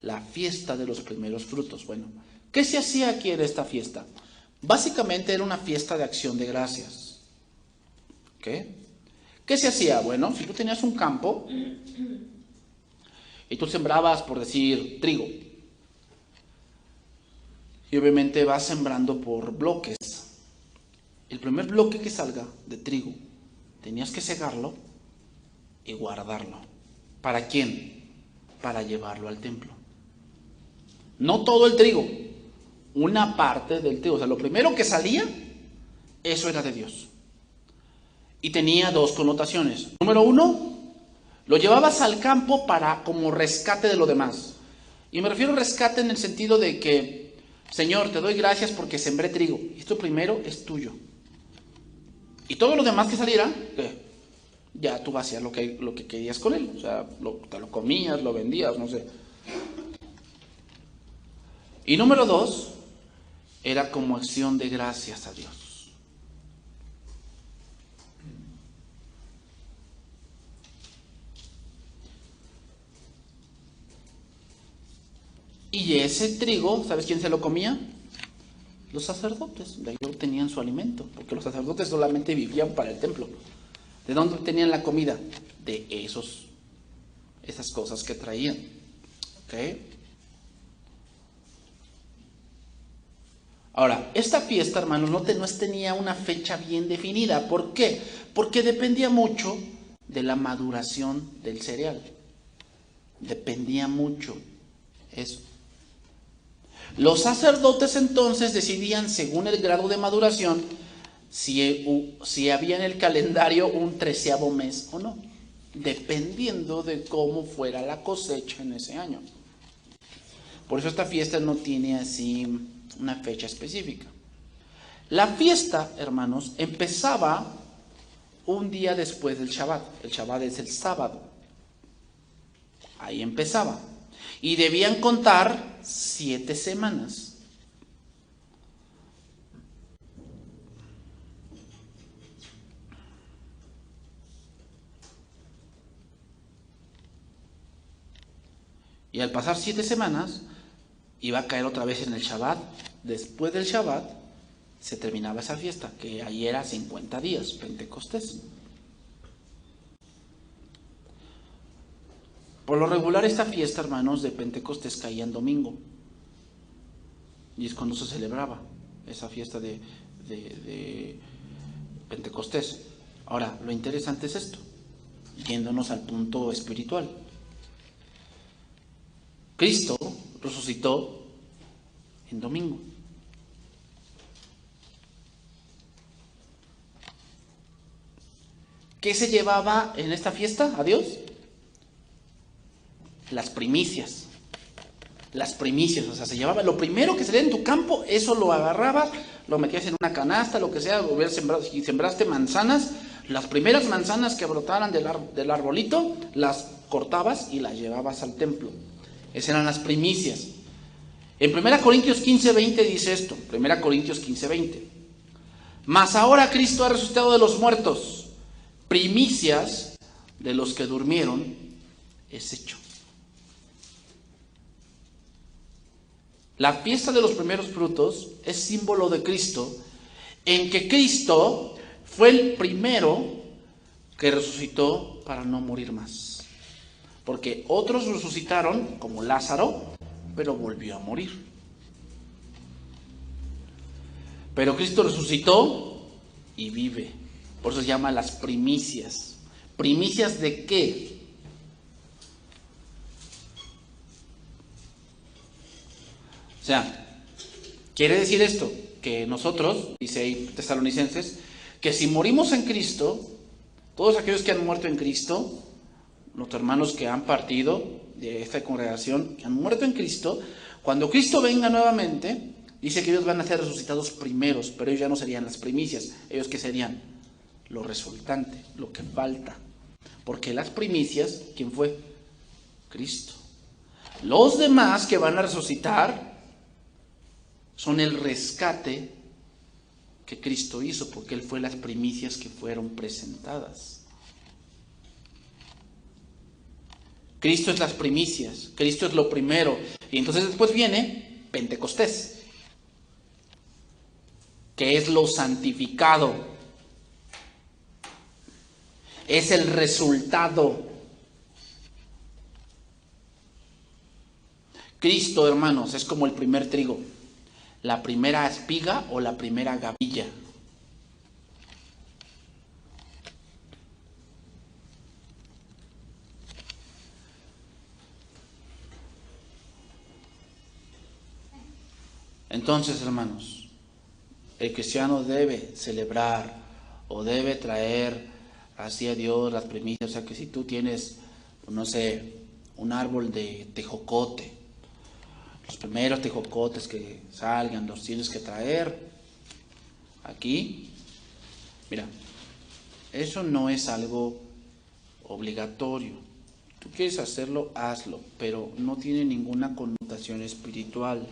La fiesta de los primeros frutos. Bueno, ¿qué se hacía aquí en esta fiesta? Básicamente era una fiesta de acción de gracias. ¿Ok? ¿Qué se hacía? Bueno, si tú tenías un campo y tú sembrabas, por decir, trigo, y obviamente vas sembrando por bloques. El primer bloque que salga de trigo, tenías que cegarlo y guardarlo. ¿Para quién? Para llevarlo al templo. No todo el trigo, una parte del trigo. O sea, lo primero que salía, eso era de Dios. Y tenía dos connotaciones. Número uno, lo llevabas al campo para como rescate de lo demás. Y me refiero a rescate en el sentido de que, Señor, te doy gracias porque sembré trigo. Esto primero es tuyo. Y todo lo demás que saliera, ya tú hacías lo que querías con él. O sea, te lo comías, lo vendías, no sé. Y número dos, era como acción de gracias a Dios. Y ese trigo, ¿sabes quién se lo comía? Los sacerdotes. De ahí obtenían su alimento, porque los sacerdotes solamente vivían para el templo. ¿De dónde obtenían la comida? De esas cosas que traían. ¿Ok? Ahora, esta fiesta, hermanos, no tenía una fecha bien definida. ¿Por qué? Porque dependía mucho de la maduración del cereal. Dependía mucho eso. Los sacerdotes entonces decidían, según el grado de maduración, si había en el calendario un 13º mes o no, dependiendo de cómo fuera la cosecha en ese año. Por eso esta fiesta no tiene así una fecha específica. La fiesta, hermanos, empezaba un día después del Shabbat. El Shabbat es el sábado. Ahí empezaba. Y debían contar 7 semanas. Y al pasar 7 semanas, iba a caer otra vez en el Shabbat. Después del Shabbat, se terminaba esa fiesta, que ahí era 50 días, Pentecostés. Por lo regular, esta fiesta, hermanos, de Pentecostés caía en domingo. Y es cuando se celebraba esa fiesta de Pentecostés. Ahora, lo interesante es esto, yéndonos al punto espiritual. Cristo resucitó en domingo. ¿Qué se llevaba en esta fiesta a Dios? Las primicias. Las primicias, o sea, se llevaba lo primero que salía en tu campo, eso lo agarrabas, lo metías en una canasta, lo que sea, si sembraste manzanas, las primeras manzanas que brotaran del arbolito, las cortabas y las llevabas al templo. Esas eran las primicias. En 1 Corintios 15:20 dice esto, 1 Corintios 15:20. Mas ahora Cristo ha resucitado de los muertos, primicias de los que durmieron es hecho. La fiesta de los primeros frutos es símbolo de Cristo, en que Cristo fue el primero que resucitó para no morir más. Porque otros resucitaron, como Lázaro, pero volvió a morir. Pero Cristo resucitó y vive. Por eso se llama las primicias. ¿Primicias de qué? O sea, quiere decir esto, que nosotros, dice ahí Tesalonicenses, que si morimos en Cristo, todos aquellos que han muerto en Cristo, los hermanos que han partido de esta congregación, que han muerto en Cristo, cuando Cristo venga nuevamente, dice que ellos van a ser resucitados primeros, pero ellos ya no serían las primicias. ¿Ellos qué serían? Lo resultante, lo que falta. Porque las primicias, ¿quién fue? Cristo. Los demás que van a resucitar son el rescate que Cristo hizo, porque Él fue las primicias que fueron presentadas. Cristo es las primicias, Cristo es lo primero. Y entonces después viene Pentecostés, que es lo santificado. Es el resultado. Cristo, hermanos, es como el primer trigo, la primera espiga o la primera gavilla. Entonces, hermanos, el cristiano debe celebrar o debe traer así a Dios las primicias. O sea, que si tú tienes, no sé, un árbol de tejocote, los primeros tejocotes que salgan los tienes que traer aquí. Mira, eso no es algo obligatorio. Tú quieres hacerlo, hazlo, pero no tiene ninguna connotación espiritual.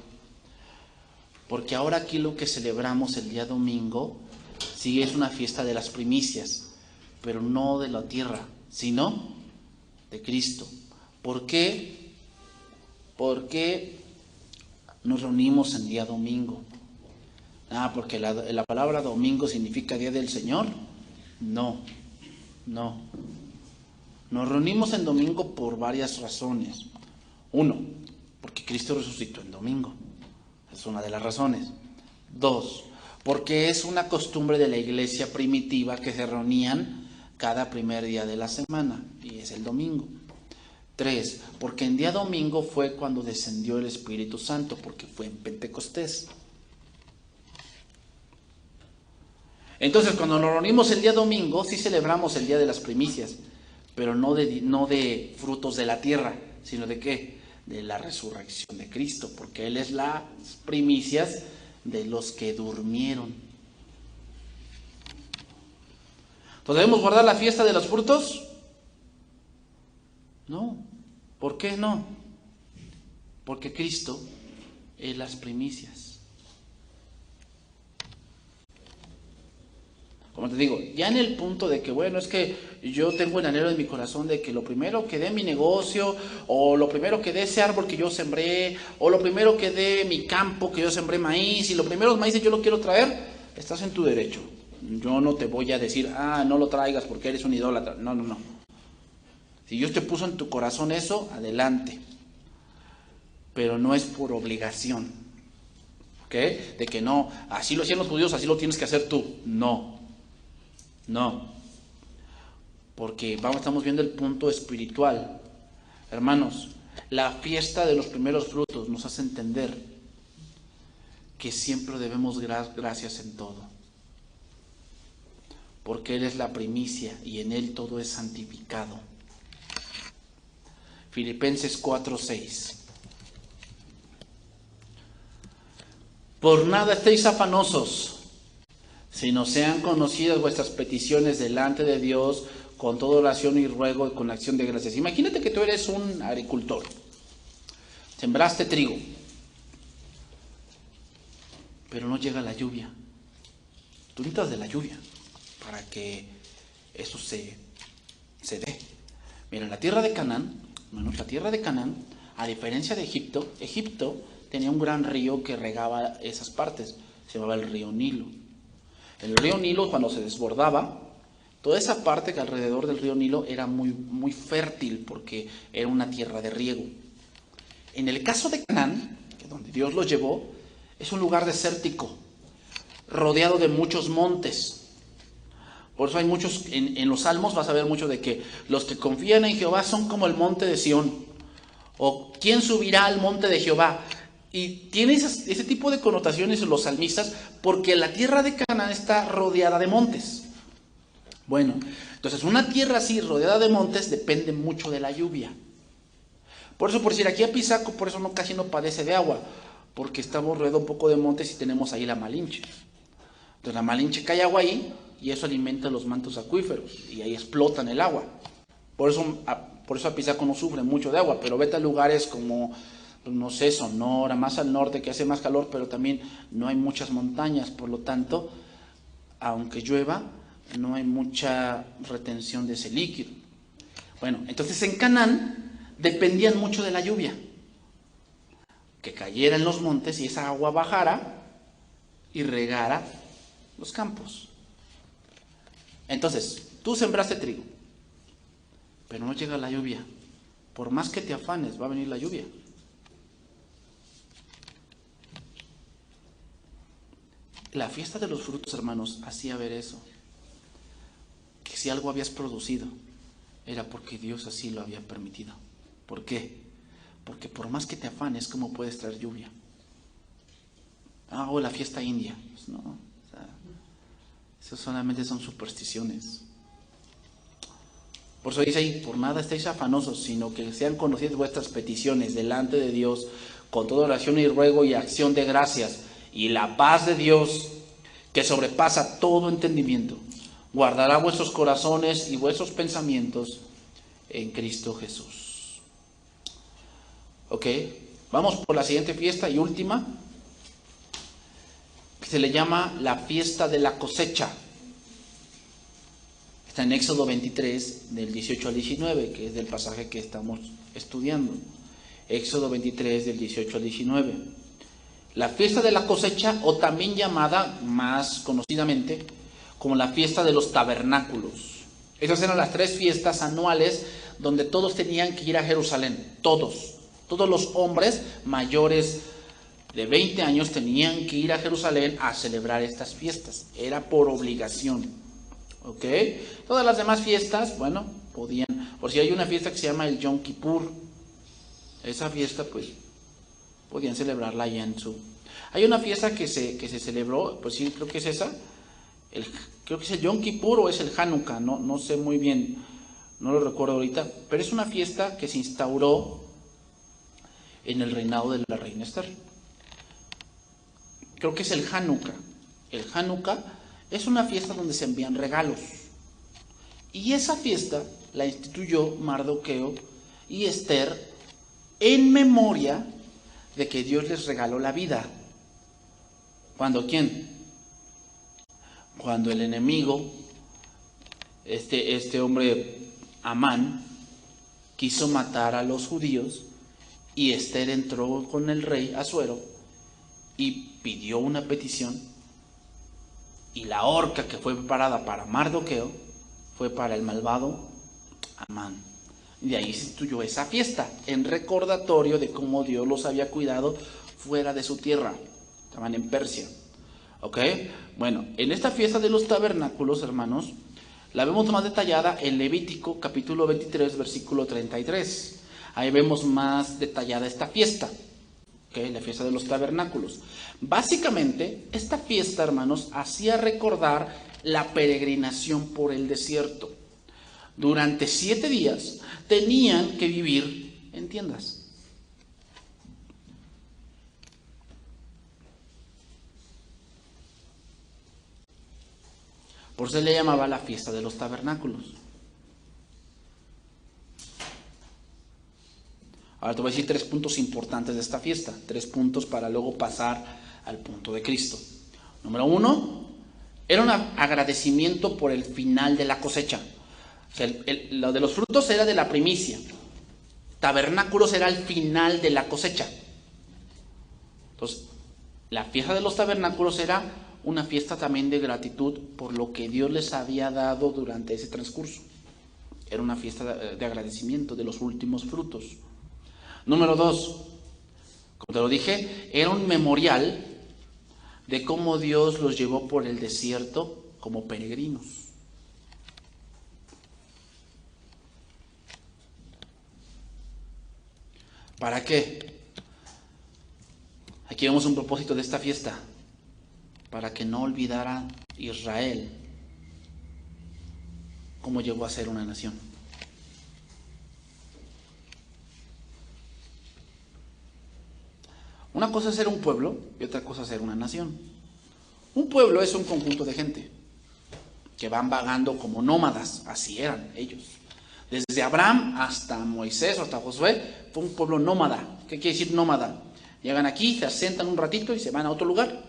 Porque ahora aquí lo que celebramos el día domingo, sí es una fiesta de las primicias, pero no de la tierra, sino de Cristo. ¿Por qué? Porque nos reunimos en día domingo. Porque la palabra domingo significa día del Señor. No. Nos reunimos en domingo por varias razones. Uno, porque Cristo resucitó en domingo. Es una de las razones. Dos, porque es una costumbre de la iglesia primitiva que se reunían cada primer día de la semana, y es el domingo. Tres, porque en día domingo fue cuando descendió el Espíritu Santo, porque fue en Pentecostés. Entonces, cuando nos reunimos el día domingo, sí celebramos el día de las primicias, pero no de frutos de la tierra, sino de ¿qué? De la resurrección de Cristo, porque Él es las primicias de los que durmieron. ¿Entonces debemos guardar la fiesta de los frutos? No. ¿Por qué no? Porque Cristo es las primicias. Como te digo, ya en el punto de que, bueno, es que yo tengo el anhelo en mi corazón de que lo primero que dé mi negocio, o lo primero que dé ese árbol que yo sembré, o lo primero que dé mi campo que yo sembré maíz, y lo primero los maíces yo lo quiero traer, estás en tu derecho. Yo no te voy a decir, no lo traigas porque eres un idólatra. No. Si Dios te puso en tu corazón eso, adelante. Pero no es por obligación. ¿Ok? De que no, así lo hacían los judíos, así lo tienes que hacer tú. No. Porque estamos viendo el punto espiritual. Hermanos, la fiesta de los primeros frutos nos hace entender que siempre debemos dar gracias en todo. Porque Él es la primicia y en Él todo es santificado. Filipenses 4:6. Por nada estéis afanosos, sino sean conocidas vuestras peticiones delante de Dios con toda oración y ruego y con acción de gracias. Imagínate que tú eres un agricultor. Sembraste trigo, pero no llega la lluvia. Tú necesitas de la lluvia para que eso se dé. Mira, en la tierra de Canaán, a diferencia de Egipto tenía un gran río que regaba esas partes, se llamaba el río Nilo. El río Nilo, cuando se desbordaba, toda esa parte que alrededor del río Nilo era muy, muy fértil porque era una tierra de riego. En el caso de Canaán, que donde Dios los llevó, es un lugar desértico, rodeado de muchos montes. Por eso hay muchos, en los Salmos vas a ver mucho de que los que confían en Jehová son como el monte de Sión. O ¿quién subirá al monte de Jehová? Y tiene ese tipo de connotaciones en los salmistas porque la tierra de Canaán está rodeada de montes. Bueno, entonces una tierra así rodeada de montes depende mucho de la lluvia. Por eso, por decir, aquí a Pisaco, por eso casi no padece de agua, porque estamos rodeados un poco de montes y tenemos ahí la Malinche. Entonces la Malinche cae agua ahí y eso alimenta los mantos acuíferos y ahí explotan el agua. Por eso a Pisaco no sufre mucho de agua, pero vete a lugares como, no sé, Sonora, más al norte, que hace más calor, pero también no hay muchas montañas, por lo tanto, aunque llueva, no hay mucha retención de ese líquido. Bueno, entonces en Canaán dependían mucho de la lluvia, que cayera en los montes y esa agua bajara y regara los campos. Entonces, tú sembraste trigo, pero no llega la lluvia. Por más que te afanes, va a venir la lluvia. La fiesta de los frutos, hermanos, hacía ver eso. Que si algo habías producido, era porque Dios así lo había permitido. ¿Por qué? Porque por más que te afanes, ¿cómo puedes traer lluvia? O la fiesta india. Pues no, o sea, eso solamente son supersticiones. Por eso dice ahí, por nada estéis afanosos, sino que sean conocidas vuestras peticiones delante de Dios, con toda oración y ruego y acción de gracias, y la paz de Dios, que sobrepasa todo entendimiento, guardará vuestros corazones y vuestros pensamientos en Cristo Jesús. Ok, vamos por la siguiente fiesta y última, que se le llama la fiesta de la cosecha. Está en Éxodo 23, del 18 al 19, que es del pasaje que estamos estudiando. Éxodo 23, del 18 al 19. La fiesta de la cosecha, o también llamada más conocidamente como la fiesta de los tabernáculos. Esas eran las 3 fiestas anuales donde todos tenían que ir a Jerusalén. Todos los hombres mayores de 20 años tenían que ir a Jerusalén a celebrar estas fiestas. Era por obligación. ¿Ok? Todas las demás fiestas, bueno, podían. Por si hay una fiesta que se llama el Yom Kippur. Esa fiesta, pues, podían celebrarla allá en su... Hay una fiesta que se celebró, pues sí, creo que es esa. Creo que es el Yom Kippur o es el Hanukkah, no sé muy bien, no lo recuerdo ahorita. Pero es una fiesta que se instauró en el reinado de la reina Esther. Creo que es el Hanukkah. El Hanukkah es una fiesta donde se envían regalos. Y esa fiesta la instituyó Mardoqueo y Esther en memoria de que Dios les regaló la vida. ¿Cuándo quién? Cuando el enemigo, este hombre Amán, quiso matar a los judíos y Esther entró con el rey Asuero y pidió una petición. Y la horca que fue preparada para Mardoqueo fue para el malvado Amán. Y de ahí se instituyó esa fiesta, en recordatorio de cómo Dios los había cuidado fuera de su tierra. Estaban en Persia. ¿Ok? Bueno, en esta fiesta de los tabernáculos, hermanos, la vemos más detallada en Levítico capítulo 23, versículo 33. Ahí vemos más detallada esta fiesta. ¿Ok? La fiesta de los tabernáculos. Básicamente, esta fiesta, hermanos, hacía recordar la peregrinación por el desierto. Durante 7 días tenían que vivir en tiendas. Por eso se le llamaba la fiesta de los tabernáculos. Ahora te voy a decir 3 puntos importantes de esta fiesta. 3 puntos para luego pasar al punto de Cristo. Número 1, era un agradecimiento por el final de la cosecha. O sea, lo de los frutos era de la primicia. Tabernáculos era el final de la cosecha. Entonces, la fiesta de los tabernáculos era una fiesta también de gratitud por lo que Dios les había dado durante ese transcurso. Era una fiesta de agradecimiento de los últimos frutos. Número 2, como te lo dije, era un memorial de cómo Dios los llevó por el desierto como peregrinos. ¿Para qué? Aquí vemos un propósito de esta fiesta, para que no olvidara Israel cómo llegó a ser una nación. Una cosa es ser un pueblo y otra cosa es ser una nación. Un pueblo es un conjunto de gente que van vagando como nómadas, así eran ellos. Desde Abraham hasta Moisés, hasta Josué, fue un pueblo nómada. ¿Qué quiere decir nómada? Llegan aquí, se asentan un ratito y se van a otro lugar.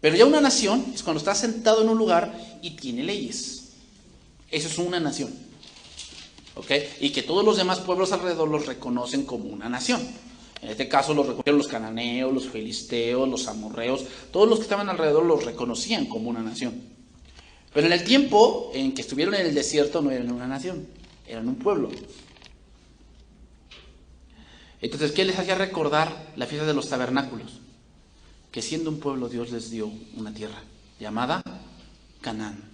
Pero ya una nación es cuando está sentado en un lugar y tiene leyes. Eso es una nación. ¿Ok? Y que todos los demás pueblos alrededor los reconocen como una nación. En este caso los reconocieron los cananeos, los filisteos, los amorreos, todos los que estaban alrededor los reconocían como una nación. Pero en el tiempo en que estuvieron en el desierto no eran una nación, eran un pueblo. Entonces, ¿qué les hacía recordar la fiesta de los tabernáculos? Que siendo un pueblo Dios les dio una tierra llamada Canaán.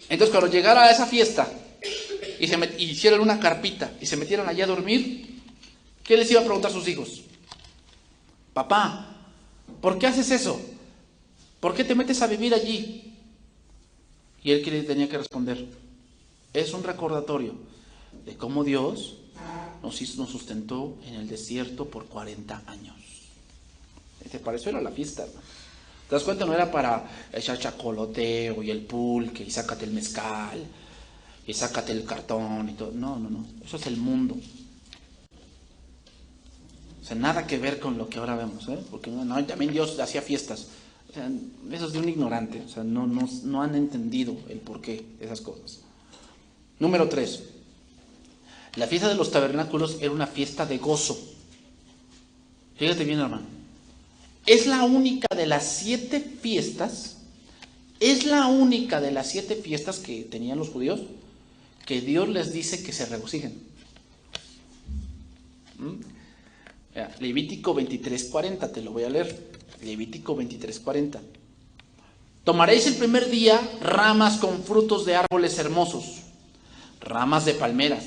Entonces, cuando llegara a esa fiesta y hicieran una carpita y se metieran allá a dormir, ¿qué les iba a preguntar a sus hijos? Papá, ¿por qué haces eso? ¿Por qué te metes a vivir allí? Y él que le tenía que responder, es un recordatorio de cómo Dios nos sustentó en el desierto por 40 años. Para eso era la fiesta, ¿no? ¿Te das cuenta? No era para echar chacoloteo y el pulque y sácate el mezcal y sácate el cartón y todo. No. Eso es el mundo. O sea, nada que ver con lo que ahora vemos, ¿eh? Porque no, también Dios hacía fiestas. O sea, eso es de un ignorante. O sea, no han entendido el porqué de esas cosas. Número 3. La fiesta de los tabernáculos era una fiesta de gozo. Fíjate bien, hermano. Es la única de las 7 fiestas, que tenían los judíos, que Dios les dice que se regocijen. Levítico 23:40, te lo voy a leer. Levítico 23:40. Tomaréis el primer día ramas con frutos de árboles hermosos, ramas de palmeras,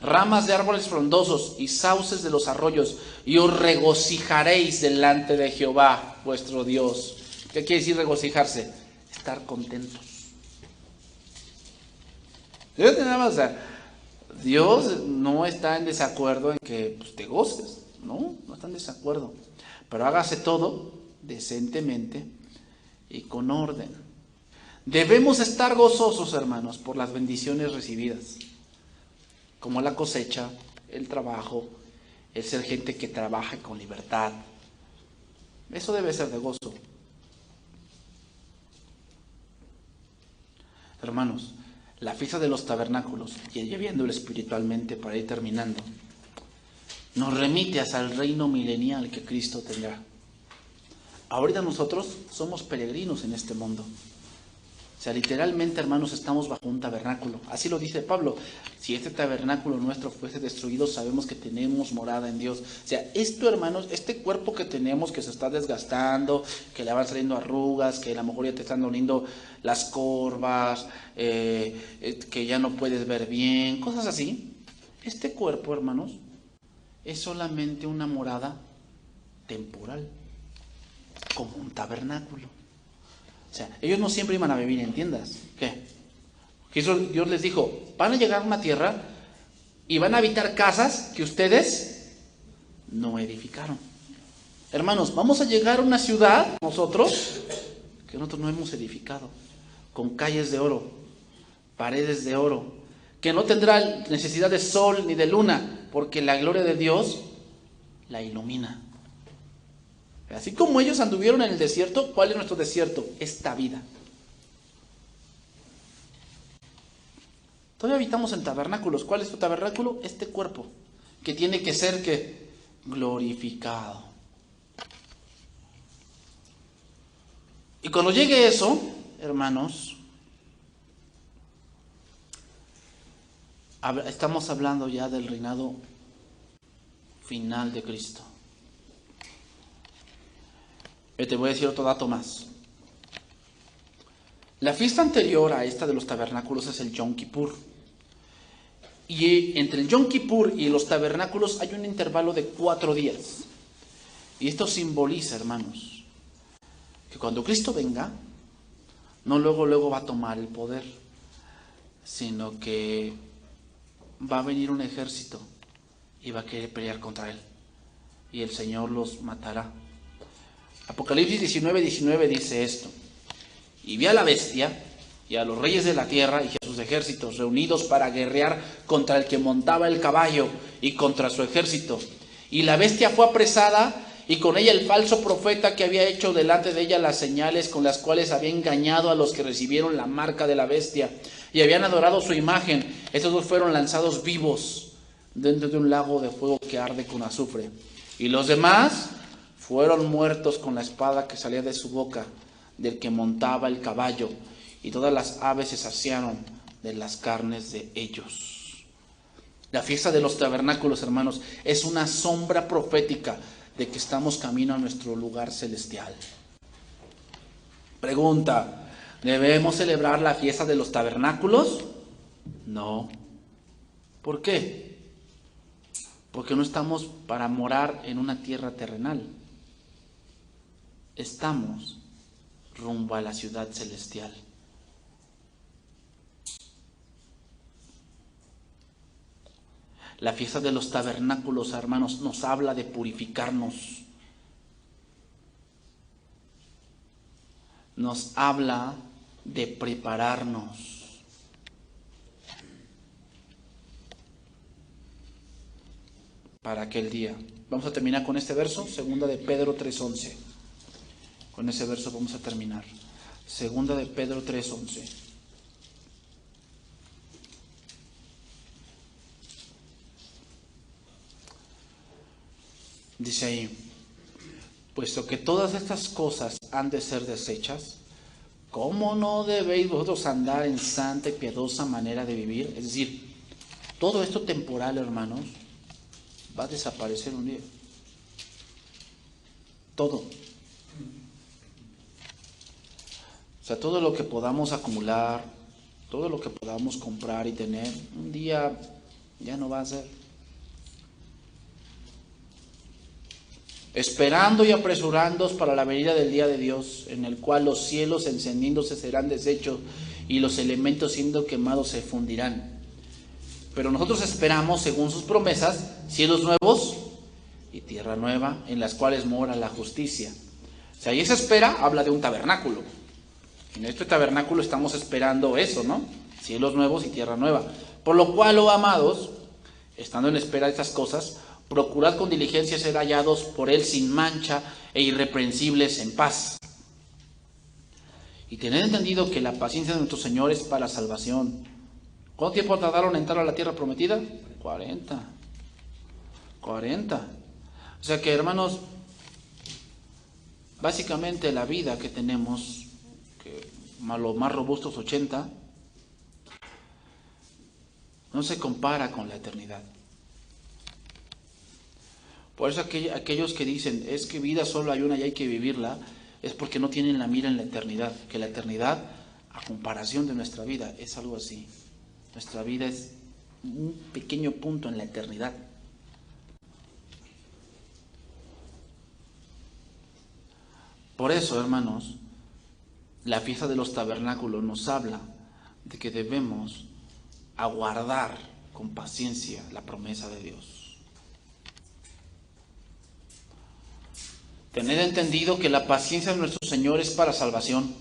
ramas de árboles frondosos y sauces de los arroyos, y os regocijaréis delante de Jehová vuestro Dios. ¿Qué quiere decir regocijarse? Estar contentos. Fíjate nada más, o sea, Dios no está en desacuerdo en que te goces, no está en desacuerdo, pero hágase todo decentemente y con orden. Debemos estar gozosos, hermanos, por las bendiciones recibidas, como la cosecha, el trabajo, el ser gente que trabaja con libertad. Eso debe ser de gozo. Hermanos, la fiesta de los tabernáculos, y ya viéndolo espiritualmente para ir terminando, nos remite hacia el reino milenial que Cristo tendrá. Ahorita nosotros somos peregrinos en este mundo. O sea, literalmente, hermanos, estamos bajo un tabernáculo. Así lo dice Pablo. Si este tabernáculo nuestro fuese destruido, sabemos que tenemos morada en Dios. O sea, esto, hermanos, este cuerpo que tenemos que se está desgastando, que le van saliendo arrugas, que a lo mejor ya te están doliendo las corvas, que ya no puedes ver bien, cosas así. Este cuerpo, hermanos, es solamente una morada temporal, como un tabernáculo. O sea, ellos no siempre iban a vivir en tiendas. ¿Qué? Dios les dijo, van a llegar a una tierra y van a habitar casas que ustedes no edificaron. Hermanos, vamos a llegar a una ciudad, nosotros, que nosotros no hemos edificado, con calles de oro, paredes de oro, que no tendrá necesidad de sol ni de luna, porque la gloria de Dios la ilumina. Así como ellos anduvieron en el desierto, ¿cuál es nuestro desierto? Esta vida. Todavía habitamos en tabernáculos. ¿Cuál es tu tabernáculo? Este cuerpo, que tiene que ser que glorificado. Y cuando llegue eso, hermanos, estamos hablando ya del reinado final de Cristo. Te voy a decir otro dato más. La fiesta anterior a esta de los tabernáculos es el Yom Kippur. Y entre el Yom Kippur y los tabernáculos hay un intervalo de 4 días. Y esto simboliza, hermanos, que cuando Cristo venga, no luego va a tomar el poder, sino que va a venir un ejército y va a querer pelear contra él. Y el Señor los matará. Apocalipsis 19:19 dice esto: y vi a la bestia y a los reyes de la tierra y a sus ejércitos reunidos para guerrear contra el que montaba el caballo y contra su ejército. Y la bestia fue apresada, y con ella el falso profeta que había hecho delante de ella las señales con las cuales había engañado a los que recibieron la marca de la bestia y habían adorado su imagen. Estos dos fueron lanzados vivos dentro de un lago de fuego que arde con azufre. Y los demás fueron muertos con la espada que salía de su boca del que montaba el caballo, y todas las aves se saciaron de las carnes de ellos. La fiesta de los tabernáculos, hermanos, es una sombra profética de que estamos camino a nuestro lugar celestial. Pregunta: ¿debemos celebrar la fiesta de los tabernáculos? No. ¿Por qué? Porque no estamos para morar en una tierra terrenal. Estamos rumbo a la ciudad celestial. La fiesta de los tabernáculos, hermanos, nos habla de purificarnos. Nos habla de prepararnos. Para aquel día. Vamos a terminar con este verso, segunda de Pedro 3:11. Con ese verso vamos a terminar. Segunda de Pedro 3:11. Dice ahí: puesto que todas estas cosas han de ser desechas, ¿cómo no debéis vosotros andar en santa y piadosa manera de vivir? Es decir, todo esto temporal, hermanos, va a desaparecer un día. Todo. O sea, todo lo que podamos acumular, todo lo que podamos comprar y tener, un día ya no va a ser. Esperando y apresurándoos para la venida del día de Dios, en el cual los cielos encendiéndose serán deshechos y los elementos siendo quemados se fundirán. Pero nosotros esperamos, según sus promesas, cielos nuevos y tierra nueva, en las cuales mora la justicia. O sea, y esa espera habla de un tabernáculo. En este tabernáculo estamos esperando eso, ¿no? Cielos nuevos y tierra nueva. Por lo cual, oh amados, estando en espera de estas cosas, procurad con diligencia ser hallados por Él sin mancha e irreprensibles en paz. Y tened entendido que la paciencia de nuestro Señor es para salvación. ¿Cuánto tiempo tardaron en entrar a la tierra prometida? 40. O sea que, hermanos, básicamente la vida que tenemos, que lo más robusto es 80, no se compara con la eternidad. Por eso aquellos que dicen, es que vida solo hay una y hay que vivirla, es porque no tienen la mira en la eternidad. Que la eternidad, a comparación de nuestra vida, es algo así. Nuestra vida es un pequeño punto en la eternidad. Por eso, hermanos, la fiesta de los tabernáculos nos habla de que debemos aguardar con paciencia la promesa de Dios. Tened entendido que la paciencia de nuestro Señor es para salvación,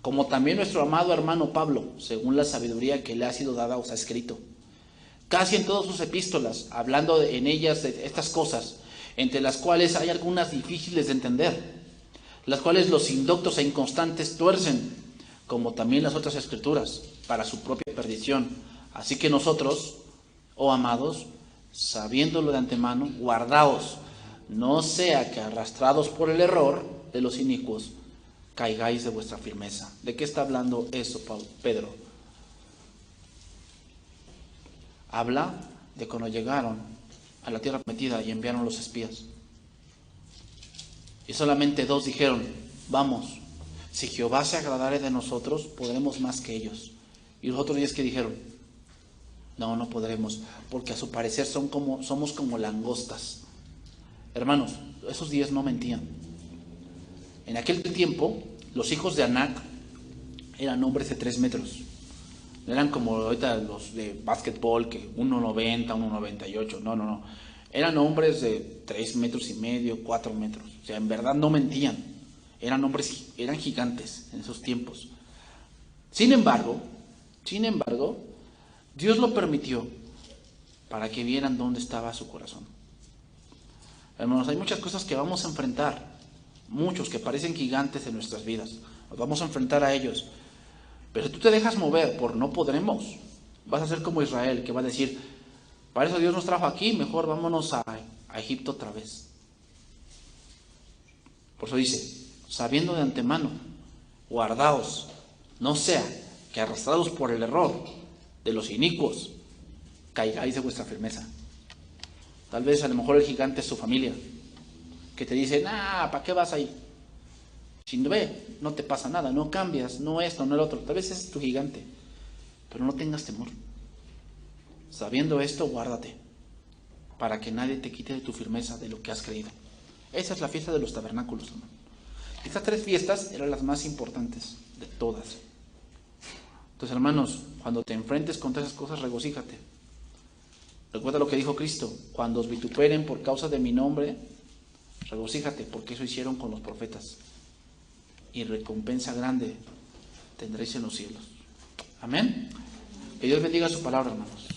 como también nuestro amado hermano Pablo, según la sabiduría que le ha sido dada, os ha escrito. Casi en todas sus epístolas, hablando en ellas de estas cosas, entre las cuales hay algunas difíciles de entender, las cuales los indoctos e inconstantes tuercen, como también las otras escrituras, para su propia perdición. Así que nosotros, oh amados, sabiéndolo de antemano, guardaos, no sea que arrastrados por el error de los inicuos, caigáis de vuestra firmeza. ¿De qué está hablando eso, Pedro? Habla de cuando llegaron a la tierra prometida y enviaron los espías. Y solamente 2 dijeron, vamos, si Jehová se agradare de nosotros, podremos más que ellos. Y los otros 10 que dijeron, no, no podremos, porque a su parecer somos como langostas. Hermanos, esos 10 no mentían. En aquel tiempo, los hijos de Anac eran hombres de 3 metros. No eran como ahorita los de básquetbol, que 1.90, 1.98. No. Eran hombres de 3 metros y medio, 4 metros. O sea, en verdad no mentían. Eran gigantes en esos tiempos. Sin embargo, Dios lo permitió para que vieran dónde estaba su corazón. Hermanos, hay muchas cosas que vamos a enfrentar. Muchos que parecen gigantes en nuestras vidas. Nos vamos a enfrentar a ellos. Pero si tú te dejas mover por no podremos, vas a ser como Israel, que va a decir, para eso Dios nos trajo aquí, mejor vámonos a Egipto otra vez. Por eso dice, sabiendo de antemano, guardaos, no sea que arrastrados por el error de los inicuos, caigáis de vuestra firmeza. Tal vez a lo mejor el gigante es su familia, que te dice, ¿para qué vas ahí? Si no ve, no te pasa nada, no cambias, no esto, no el otro. Tal vez es tu gigante, pero no tengas temor. Sabiendo esto, guárdate, para que nadie te quite de tu firmeza, de lo que has creído. Esa es la fiesta de los tabernáculos, hermano. Estas 3 fiestas eran las más importantes de todas. Entonces, hermanos, cuando te enfrentes contra esas cosas, regocíjate. Recuerda lo que dijo Cristo, cuando os vituperen por causa de mi nombre, regocíjate, porque eso hicieron con los profetas. Y recompensa grande tendréis en los cielos. Amén. Que Dios bendiga su palabra, hermanos.